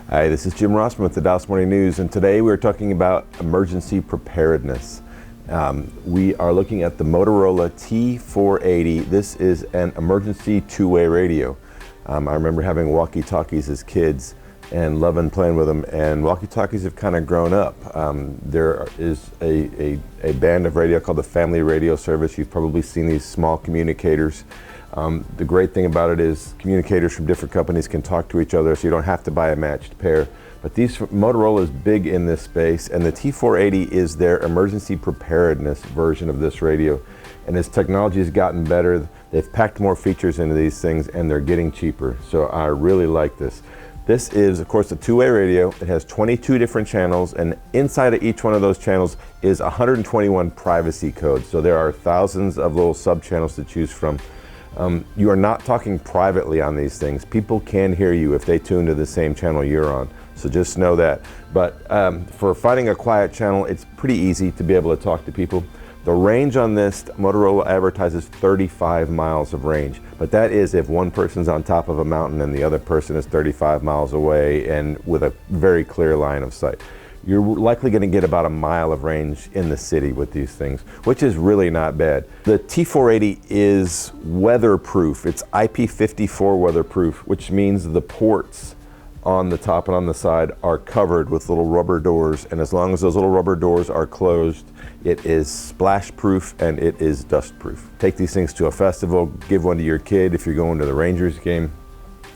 Hi, this is Jim Rossman with the Dallas Morning News, and today we're talking about emergency preparedness. We are looking at the Motorola T480. This is an emergency two-way radio. I remember having walkie-talkies as kids and loving playing with them, and walkie-talkies have kind of grown up. There is a band of radio called the Family Radio Service. You've probably seen these small communicators. The great thing about it is communicators from different companies can talk to each other, so you don't have to buy a matched pair. But Motorola is big in this space, and the T480 is their emergency preparedness version of this radio. And as technology has gotten better, they've packed more features into these things, and they're getting cheaper. So I really like this. This is, of course, a two-way radio. It has 22 different channels, and inside of each one of those channels is 121 privacy codes. So there are thousands of little sub-channels to choose from. You are not talking privately on these things. People can hear you if they tune to the same channel you're on. So just know that. But for finding a quiet channel, it's pretty easy to be able to talk to people. The range on this, Motorola advertises 35 miles of range. But that is if one person's on top of a mountain and the other person is 35 miles away and with a very clear line of sight. You're likely going to get about a mile of range in the city with these things, which is really not bad. The T480 is weatherproof. It's IP54 weatherproof, which means the ports on the top and on the side are covered with little rubber doors, and as long as those little rubber doors are closed, it is splash proof and it is dust proof. Take these things to a festival, give one to your kid if you're going to the Rangers game.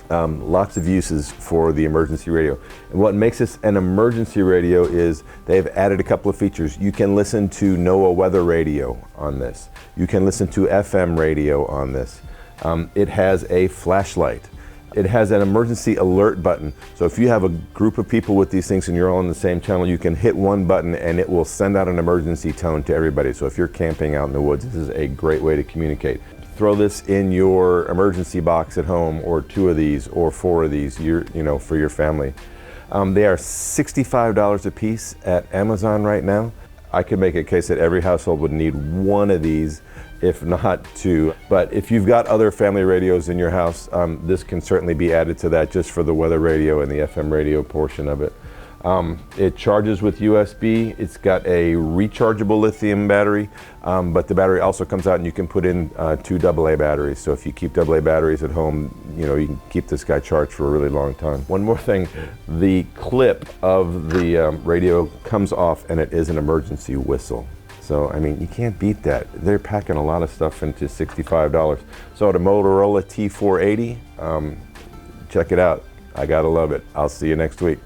Lots of uses for the emergency radio. And what makes this an emergency radio is they've added a couple of features. You can listen to NOAA weather radio on this. You can listen to FM radio on this. It has a flashlight. It has an emergency alert button. So if you have a group of people with these things and you're all on the same channel, you can hit one button and it will send out an emergency tone to everybody. So if you're camping out in the woods, this is a great way to communicate. Throw this in your emergency box at home, or two of these, or four of these, for your family. They are $65 a piece at Amazon right now. I could make a case that every household would need one of these, if not two. But if you've got other family radios in your house, this can certainly be added to that just for the weather radio and the FM radio portion of it. It charges with USB. It's got a rechargeable lithium battery, but the battery also comes out and you can put in two AA batteries. So if you keep AA batteries at home, you can keep this guy charged for a really long time. One more thing, the clip of the radio comes off and it is an emergency whistle. So, I mean, you can't beat that. They're packing a lot of stuff into $65. So the Motorola T480, check it out. I gotta love it. I'll see you next week.